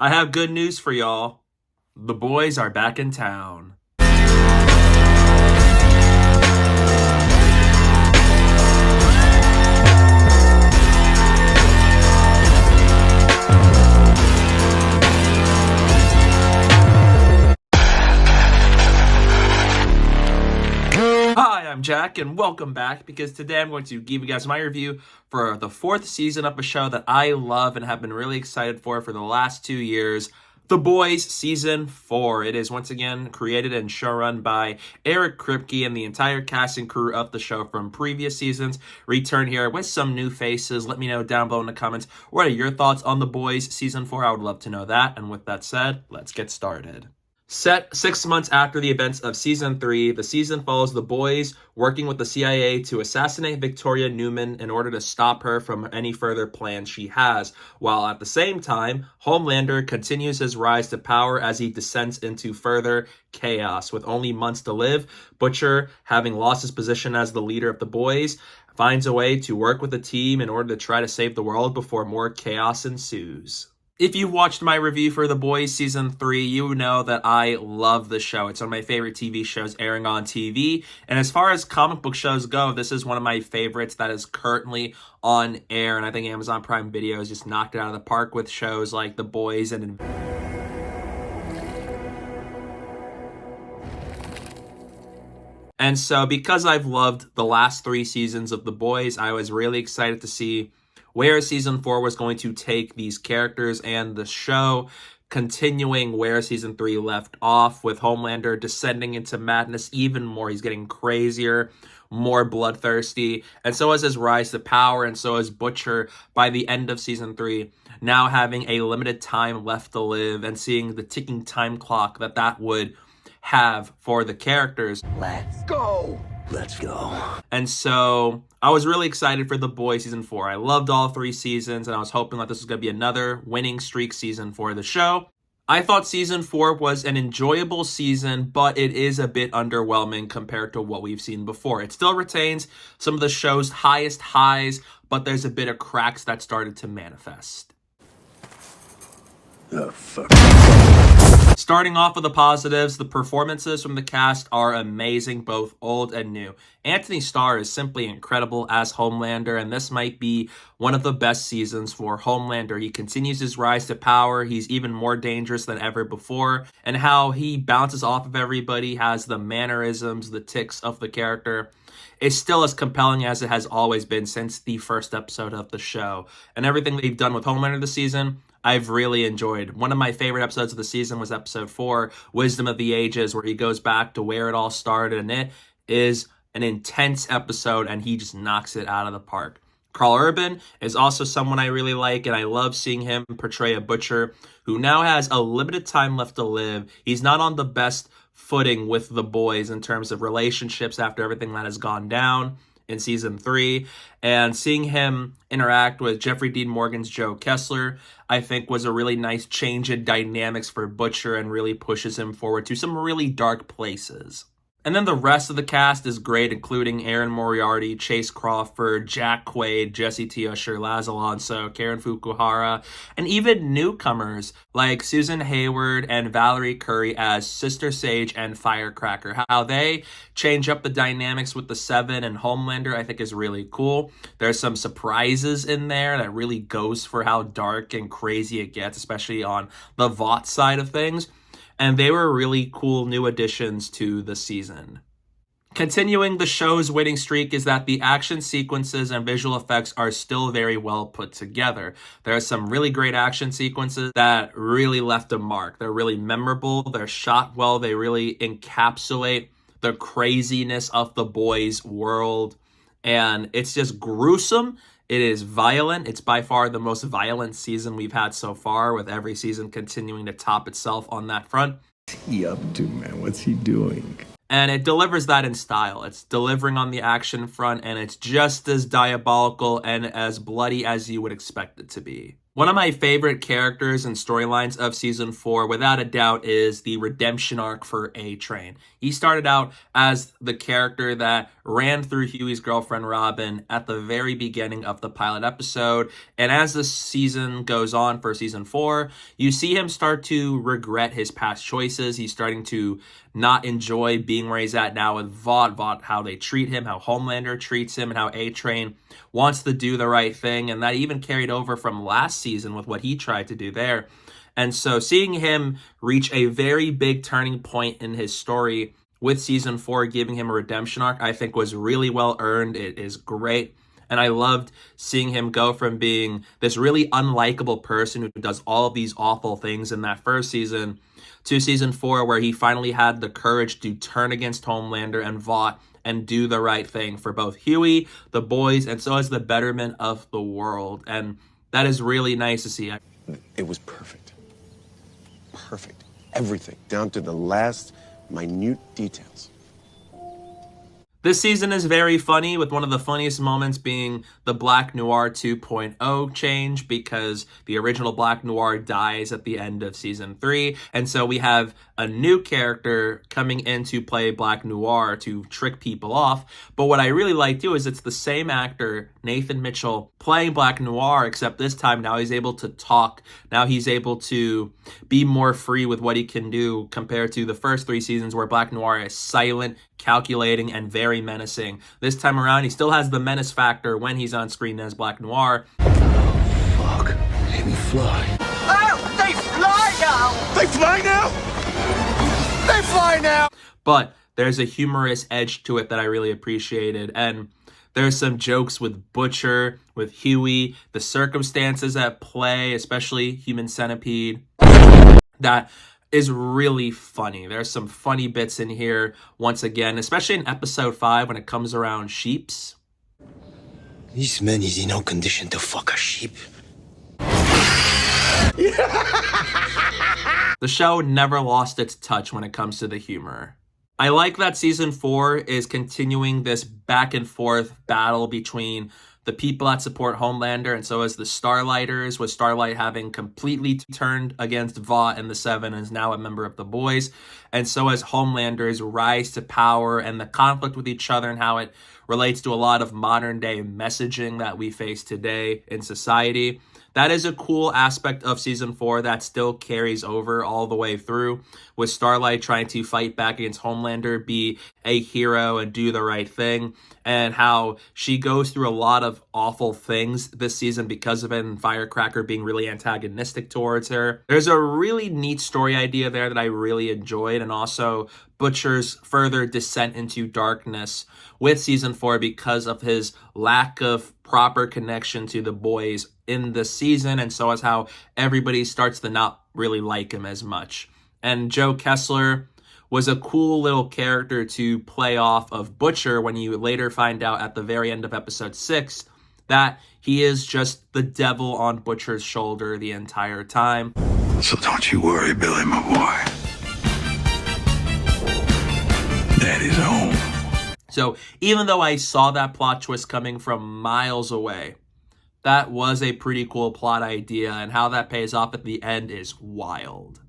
I have good news for y'all. The boys are back in town. Hi, I'm Jack, and welcome back, because today I'm going to give you guys my review for the 4th season of a show that I love and have been really excited for the last 2 years, The Boys Season 4. It is once again created and showrun by Eric Kripke, and the entire cast and crew of the show from previous seasons return here with some new faces. Let me know down below in the comments, what are your thoughts on The Boys Season 4? I would love to know that, and with that said, let's get started. Set 6 months after the events of Season 3, the season follows the boys working with the CIA to assassinate Victoria Neuman in order to stop her from any further plans she has, while at the same time, Homelander continues his rise to power as he descends into further chaos. With only months to live, Butcher, having lost his position as the leader of the boys, finds a way to work with the team in order to try to save the world before more chaos ensues. If you've watched my review for The Boys Season 3, you know that I love the show. It's one of my favorite TV shows airing on TV. And as far as comic book shows go, this is one of my favorites that is currently on air. And I think Amazon Prime Video has just knocked it out of the park with shows like The Boys and... And so because I've loved the last 3 seasons of The Boys, I was really excited to see where Season 4 was going to take these characters and the show, continuing where Season 3 left off, with Homelander descending into madness even more. He's getting crazier, more bloodthirsty, and so is his rise to power, and so is Butcher by the end of Season 3, now having a limited time left to live, and seeing the ticking time clock that would have for the characters. Let's go! Let's go. And so I was really excited for The Boys Season 4. I loved all 3 seasons, and I was hoping that this was going to be another winning streak season for the show. I thought Season 4 was an enjoyable season, but it is a bit underwhelming compared to what we've seen before. It still retains some of the show's highest highs, but there's a bit of cracks that started to manifest. The fuck? Starting off with the positives, the performances from the cast are amazing, both old and new. Antony Starr is simply incredible as Homelander, and this might be one of the best seasons for Homelander. He continues his rise to power, he's even more dangerous than ever before, and how he bounces off of everybody, has the mannerisms, the tics of the character, is still as compelling as it has always been since the first episode of the show. And everything they've done with Homelander this season, I've really enjoyed. One of my favorite episodes of the season was episode 4, Wisdom of the Ages, where he goes back to where it all started, and it is an intense episode, and he just knocks it out of the park. Karl Urban is also someone I really like, and I love seeing him portray a Butcher who now has a limited time left to live. He's not on the best footing with the boys in terms of relationships after everything that has gone down in Season 3, and seeing him interact with Jeffrey Dean Morgan's Joe Kessler, I think was a really nice change in dynamics for Butcher and really pushes him forward to some really dark places. And then the rest of the cast is great, including Erin Moriarty, Chace Crawford, Jack Quaid, Jessie T, Usher, Laz Alonso, Karen Fukuhara, and even newcomers like Susan Heyward and Valorie Curry as Sister Sage and Firecracker. How they change up the dynamics with the Seven and Homelander, I think, is really cool. There's some surprises in there that really goes for how dark and crazy it gets, especially on the Vought side of things. And they were really cool new additions to the season. Continuing the show's winning streak is that the action sequences and visual effects are still very well put together. There are some really great action sequences that really left a mark. They're really memorable, they're shot well, they really encapsulate the craziness of the boys' world. And it's just gruesome. It is violent. It's by far the most violent season we've had so far, with every season continuing to top itself on that front. What's he up to, man? What's he doing? And it delivers that in style. It's delivering on the action front, and it's just as diabolical and as bloody as you would expect it to be. One of my favorite characters and storylines of season 4, without a doubt, is the redemption arc for A-Train. He started out as the character that ran through Huey's girlfriend Robin at the very beginning of the pilot episode. And as the season goes on for season 4, you see him start to regret his past choices. He's starting to not enjoy being where he's at now with Vought, how they treat him, how Homelander treats him, and how A-Train wants to do the right thing. And that even carried over from last season with what he tried to do there. And so seeing him reach a very big turning point in his story with season 4, giving him a redemption arc, I think was really well earned. It is great. And I loved seeing him go from being this really unlikable person who does all of these awful things in that first season to season 4, where he finally had the courage to turn against Homelander and Vought and do the right thing for both Huey, the boys, and so as the betterment of the world. And that is really nice to see. It was perfect. Perfect. Everything, down to the last minute details. This season is very funny, with one of the funniest moments being the Black Noir 2.0 change, because the original Black Noir dies at the end of season 3. And so we have a new character coming in to play Black Noir to trick people off. But what I really like too is it's the same actor, Nathan Mitchell, playing Black Noir, except this time now he's able to talk. Now he's able to be more free with what he can do compared to the first 3 seasons where Black Noir is silent, calculating, and very menacing. This time around, he still has the menace factor when he's on screen as Black Noir. Fuck. Made me fly. Oh, they fly now! They fly now? They fly now! But there's a humorous edge to it that I really appreciated. And there's some jokes with Butcher, with Huey, the circumstances at play, especially Human Centipede, that is really funny. There's some funny bits in here once again, especially in episode 5 when it comes around sheeps. This man is in no condition to fuck a sheep. The show never lost its touch when it comes to the humor. I like that season 4 is continuing this back and forth battle between the people that support Homelander, and so as the Starlighters, with Starlight having completely turned against Vought and the Seven and is now a member of the Boys, and so as Homelander's rise to power and the conflict with each other and how it relates to a lot of modern day messaging that we face today in society. That is a cool aspect of season 4 that still carries over all the way through, with Starlight trying to fight back against Homelander, be a hero and do the right thing, and how she goes through a lot of awful things this season because of it, and Firecracker being really antagonistic towards her. There's a really neat story idea there that I really enjoyed, and also Butcher's further descent into darkness with season 4 because of his lack of proper connection to the boys in this season, and so as how everybody starts to not really like him as much. And Joe Kessler was a cool little character to play off of Butcher when you later find out at the very end of episode 6 that he is just the devil on Butcher's shoulder the entire time. So don't you worry, Billy, my boy. Daddy's home. So even though I saw that plot twist coming from miles away, that was a pretty cool plot idea, and how that pays off at the end is wild.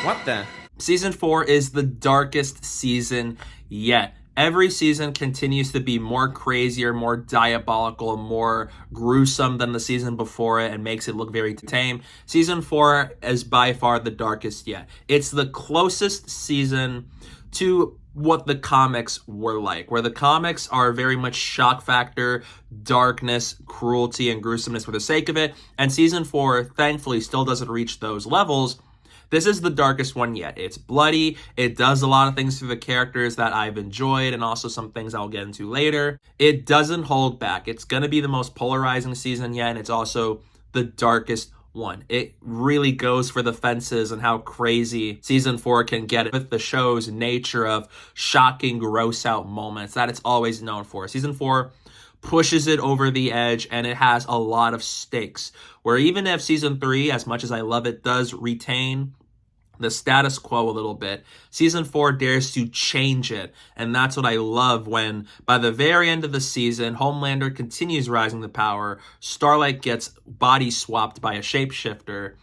What the? Season 4 is the darkest season yet. Every season continues to be more crazier, more diabolical, more gruesome than the season before it, and makes it look very tame. Season 4 is by far the darkest yet. It's the closest season to what the comics were like, where the comics are very much shock factor, darkness, cruelty, and gruesomeness for the sake of it, and season 4 thankfully still doesn't reach those levels. This is the darkest one yet. It's bloody, it does a lot of things to the characters that I've enjoyed, and also some things I'll get into later. It doesn't hold back. It's gonna be the most polarizing season yet, and it's also the darkest one. It really goes for the fences and how crazy season 4 can get with the show's nature of shocking, gross out moments that it's always known for. Season 4 pushes it over the edge, and it has a lot of stakes, where even if season 3, as much as I love it, does retain the status quo a little bit. Season 4 dares to change it, and that's what I love when, by the very end of the season, Homelander continues rising to power, Starlight gets body swapped by a shapeshifter,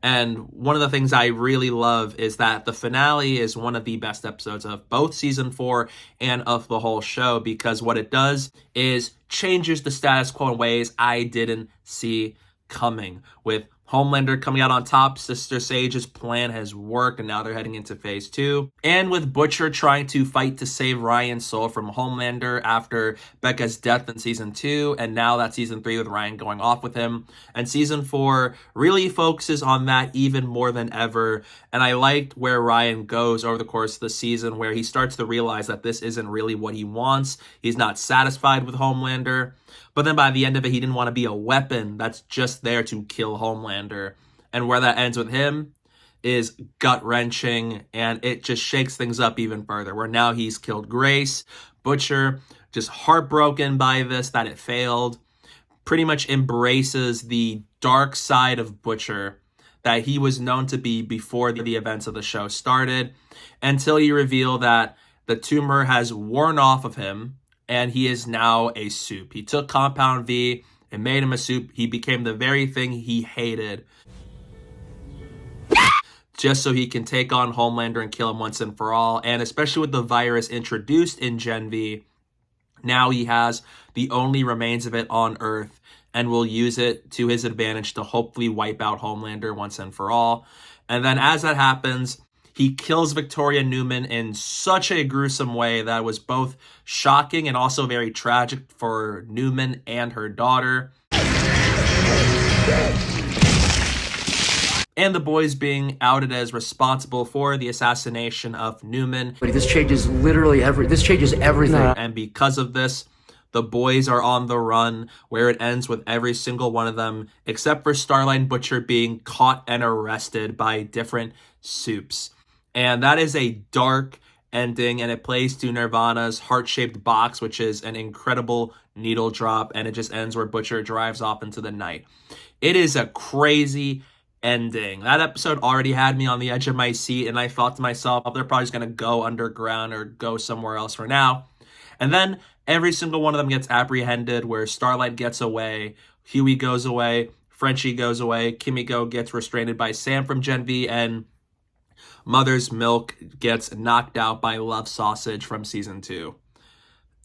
and one of the things I really love is that the finale is one of the best episodes of both season 4 and of the whole show, because what it does is changes the status quo in ways I didn't see coming. With Homelander coming out on top, Sister Sage's plan has worked, and now they're heading into phase 2. And with Butcher trying to fight to save Ryan's soul from Homelander after Becca's death in season 2, and now that's season 3 with Ryan going off with him. And season 4 really focuses on that even more than ever. And I liked where Ryan goes over the course of the season, where he starts to realize that this isn't really what he wants. He's not satisfied with Homelander. But then by the end of it, he didn't want to be a weapon that's just there to kill Homelander. And where that ends with him is gut-wrenching, and it just shakes things up even further, where now he's killed Grace. Butcher, just heartbroken by this, that it failed, pretty much embraces the dark side of Butcher that he was known to be before the events of the show started, until you reveal that the tumor has worn off of him, and he is now a soup. He took Compound V and made him a soup. He became the very thing he hated, just so he can take on Homelander and kill him once and for all. And especially with the virus introduced in Gen V, now he has the only remains of it on Earth and will use it to his advantage to hopefully wipe out Homelander once and for all. And then as that happens, he kills Victoria Neuman in such a gruesome way that was both shocking and also very tragic for Neuman and her daughter. And the boys being outed as responsible for the assassination of Neuman. But this changes everything. And because of this, the boys are on the run, where it ends with every single one of them, except for Starlight and Butcher, being caught and arrested by different soups. And that is a dark ending, and it plays to Nirvana's Heart-Shaped Box, which is an incredible needle drop, and it just ends where Butcher drives off into the night. It is a crazy ending. That episode already had me on the edge of my seat, and I thought to myself, they're probably just going to go underground or go somewhere else for now. And then every single one of them gets apprehended, where Starlight gets away, Huey goes away, Frenchie goes away, Kimiko gets restrained by Sam from Gen V, and Mother's Milk gets knocked out by Love Sausage from season 2.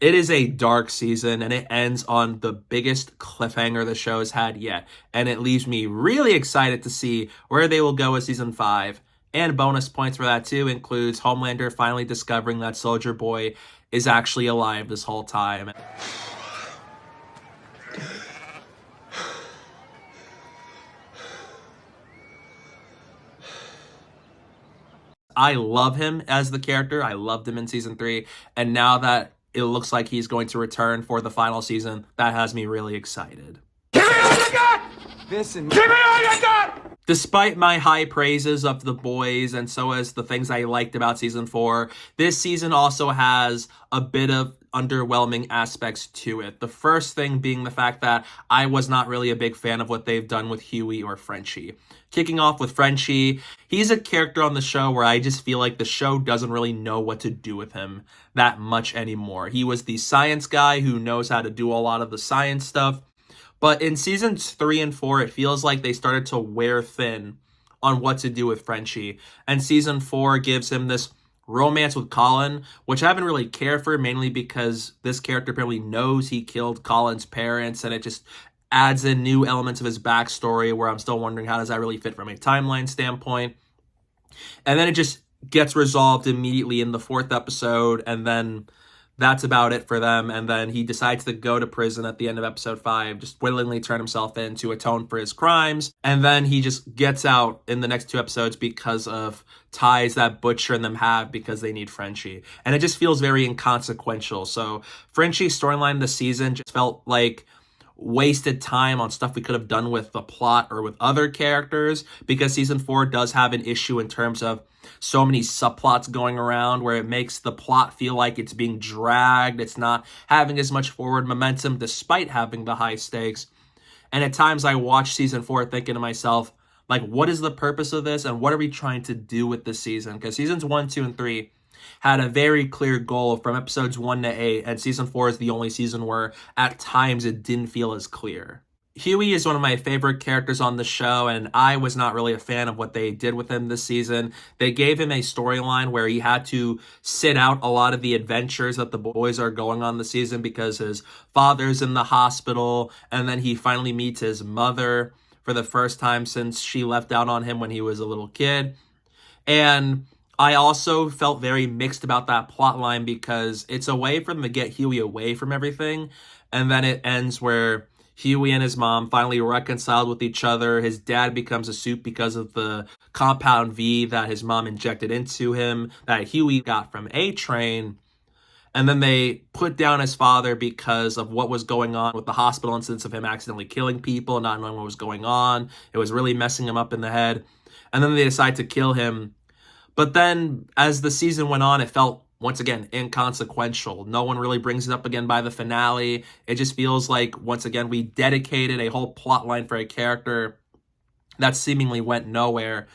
It is a dark season, and it ends on the biggest cliffhanger the show has had yet. And it leaves me really excited to see where they will go with season 5. And bonus points for that too includes Homelander finally discovering that Soldier Boy is actually alive this whole time. I love him as the character. I loved him in season 3. And now that it looks like he's going to return for the final season, that has me really excited. Give me all you got! Give me all you got! Despite my high praises of the boys, and so as the things I liked about season 4, this season also has a bit of underwhelming aspects to it. The first thing being the fact that I was not really a big fan of what they've done with Huey or Frenchie. Kicking off with Frenchie, he's a character on the show where I just feel like the show doesn't really know what to do with him that much anymore. He was the science guy who knows how to do a lot of the science stuff. But in seasons 3 and 4, it feels like they started to wear thin on what to do with Frenchie. And season 4 gives him this romance with Colin, which I haven't really cared for, mainly because this character apparently knows he killed Colin's parents, and it just adds in new elements of his backstory where I'm still wondering how does that really fit from a timeline standpoint. And then it just gets resolved immediately in the 4th episode, and then that's about it for them. And then he decides to go to prison at the end of episode 5, just willingly turn himself in to atone for his crimes. And then he just gets out in the next 2 episodes because of ties that Butcher and them have because they need Frenchie. And it just feels very inconsequential. So Frenchie's storyline this season just felt like wasted time on stuff we could have done with the plot or with other characters, because season 4 does have an issue in terms of so many subplots going around where it makes the plot feel like it's being dragged. It's not having as much forward momentum despite having the high stakes. And at times I watch season 4 thinking to myself, Like, what is the purpose of this, and what are we trying to do with this season? Because seasons 1, 2, and 3 had a very clear goal from episodes 1 to 8, and season 4 is the only season where at times it didn't feel as clear. Huey is one of my favorite characters on the show, and I was not really a fan of what they did with him this season. They gave him a storyline where he had to sit out a lot of the adventures that the boys are going on this season because his father's in the hospital, and then he finally meets his mother for the first time since she left out on him when he was a little kid. And I also felt very mixed about that plot line because it's a way for them to get Huey away from everything, and then it ends where Huey and his mom finally reconciled with each other. His dad becomes a suit because of the compound V that his mom injected into him that Huey got from A-Train. And then they put down his father because of what was going on with the hospital incidents of him accidentally killing people, not knowing what was going on. It was really messing him up in the head. And then they decide to kill him. But then as the season went on, it felt, once again, inconsequential. No one really brings it up again by the finale. It just feels like, once again, we dedicated a whole plot line for a character that seemingly went nowhere.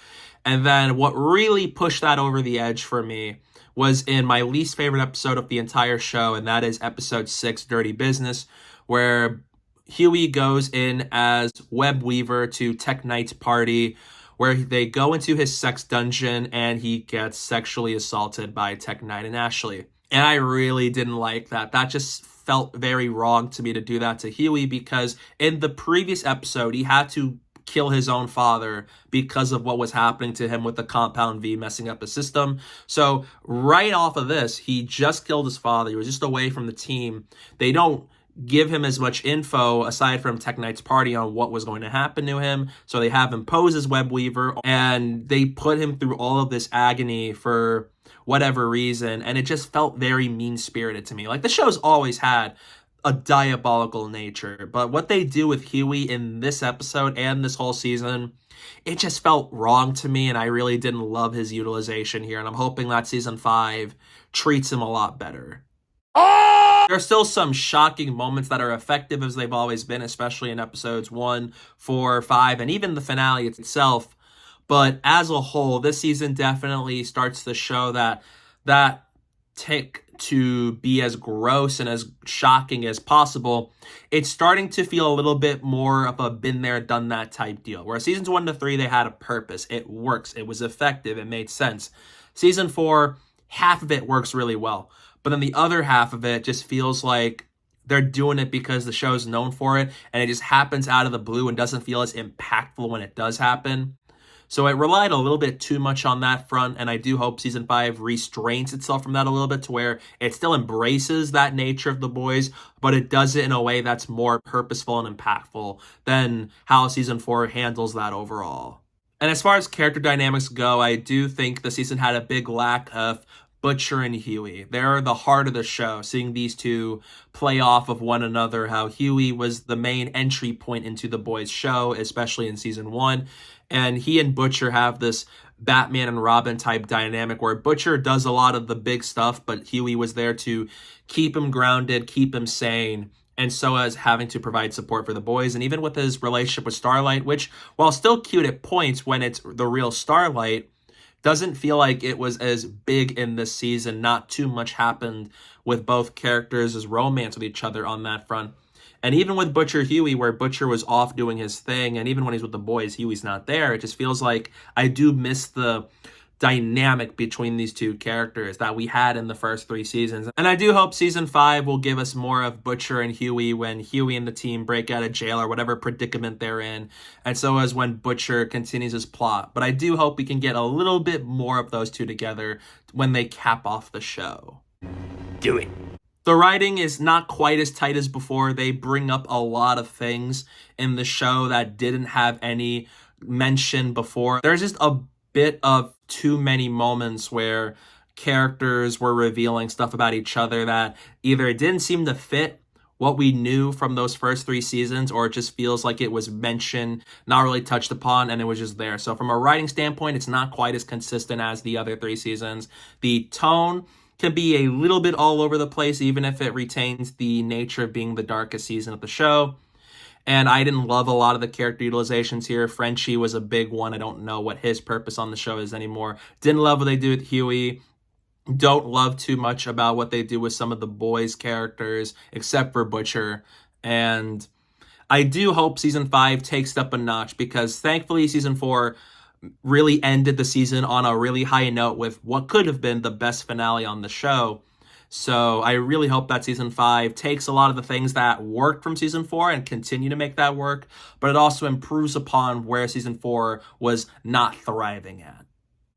And then what really pushed that over the edge for me was in my least favorite episode of the entire show, and that is episode 6, Dirty Business, where Huey goes in as web weaver to Tech Knight's party, where they go into his sex dungeon and he gets sexually assaulted by Tech Knight and Ashley. And I really didn't like that. That just felt very wrong to me to do that to Huey, because in the previous episode, he had to kill his own father because of what was happening to him with the compound V messing up his system. So right off of this, he just killed his father. He was just away from the team. They don't give him as much info aside from Tech Knight's party on what was going to happen to him. So they have him pose as web weaver, and they put him through all of this agony for whatever reason. And it just felt very mean-spirited to me. Like, the show's always had a diabolical nature, but what they do with Huey in this episode and this whole season, it just felt wrong to me, and I really didn't love his utilization here. And I'm hoping that season 5 treats him a lot better. There are still some shocking moments that are effective, as they've always been, especially in episodes 1, 4, 5, and even the finale itself. But as a whole, this season definitely starts to show that tick to be as gross and as shocking as possible. It's starting to feel a little bit more of a been there, done that type deal. Where seasons 1 to 3, they had a purpose. It works. It was effective. It made sense. Season 4, half of it works really well. But then the other half of it just feels like they're doing it because the show's known for it, and it just happens out of the blue and doesn't feel as impactful when it does happen. So it relied a little bit too much on that front, and I do hope season 5 restrains itself from that a little bit to where it still embraces that nature of the boys, but it does it in a way that's more purposeful and impactful than how season 4 handles that overall. And as far as character dynamics go, I do think the season had a big lack of Butcher and Huey. They're the heart of the show, seeing these two play off of one another, how Huey was the main entry point into the boys' show, especially in season 1. And he and Butcher have this Batman and Robin type dynamic where Butcher does a lot of the big stuff, but Huey was there to keep him grounded, keep him sane, and so as having to provide support for the boys. And even with his relationship with Starlight, which, while still cute at points when it's the real Starlight, doesn't feel like it was as big in this season. Not too much happened with both characters' romance with each other on that front. And even with Butcher Huey, where Butcher was off doing his thing, and even when he's with the boys, Huey's not there, it just feels like I do miss the dynamic between these two characters that we had in the first 3 seasons. And I do hope season 5 will give us more of Butcher and Huey when Huey and the team break out of jail or whatever predicament they're in, and so as when Butcher continues his plot. But I do hope we can get a little bit more of those two together when they cap off the show. Do it. The writing is not quite as tight as before. They bring up a lot of things in the show that didn't have any mention before. There's just a bit of too many moments where characters were revealing stuff about each other that either it didn't seem to fit what we knew from those first 3 seasons, or it just feels like it was mentioned, not really touched upon, and it was just there. So from a writing standpoint, it's not quite as consistent as the other 3 seasons. The tone can be a little bit all over the place, even if it retains the nature of being the darkest season of the show. And I didn't love a lot of the character utilizations here. Frenchie was a big one. I don't know what his purpose on the show is anymore. Didn't love what they do with Huey. Don't love too much about what they do with some of the boys' characters, except for Butcher. And I do hope season 5 takes it up a notch, because thankfully season 4 really ended the season on a really high note with what could have been the best finale on the show. So I really hope that season 5 takes a lot of the things that worked from season 4 and continue to make that work, but it also improves upon where season 4 was not thriving at.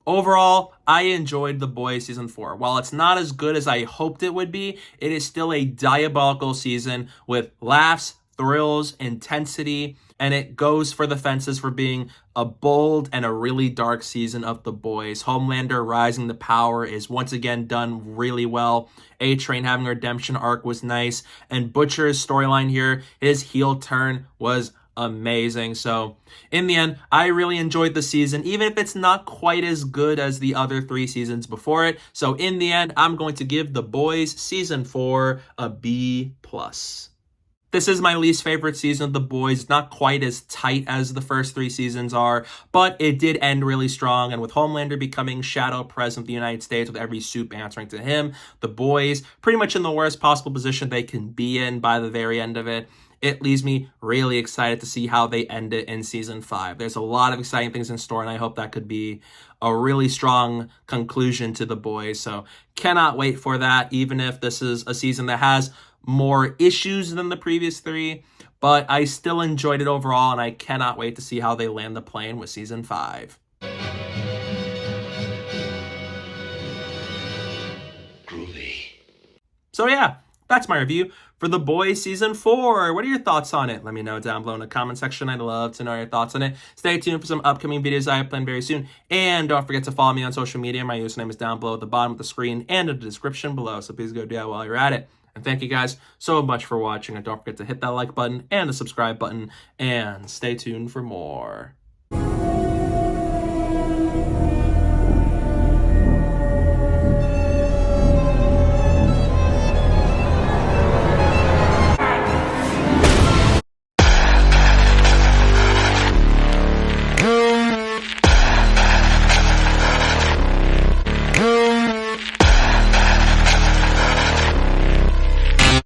Overall, I enjoyed The Boys season 4. While it's not as good as I hoped it would be, it is still a diabolical season with laughs, thrills, intensity, and it goes for the fences for being a bold and a really dark season of The Boys. Homelander rising to power is once again done really well. A-Train having a redemption arc was nice, and Butcher's storyline here, his heel turn was amazing. So in the end, I really enjoyed the season, even if it's not quite as good as the other 3 seasons before it. So in the end, I'm going to give The Boys season 4 a B+. This is my least favorite season of The Boys. Not quite as tight as the first 3 seasons are, but it did end really strong. And with Homelander becoming shadow president of the United States, with every soup answering to him, The Boys pretty much in the worst possible position they can be in by the very end of it. It leaves me really excited to see how they end it in season 5. There's a lot of exciting things in store, and I hope that could be a really strong conclusion to The Boys. So cannot wait for that, even if this is a season that has more issues than the previous 3. But I still enjoyed it overall, and I cannot wait to see how they land the plane with season 5. Groovy. So yeah, that's my review for The Boys season 4. What are your thoughts on it? Let me know down below in the comment section. I'd love to know your thoughts on it. Stay tuned for some upcoming videos I have planned very soon. And don't forget to follow me on social media. My username is down below at the bottom of the screen and in the description below. So please go do that while you're at it. And thank you guys so much for watching. And don't forget to hit that like button and the subscribe button. And stay tuned for more.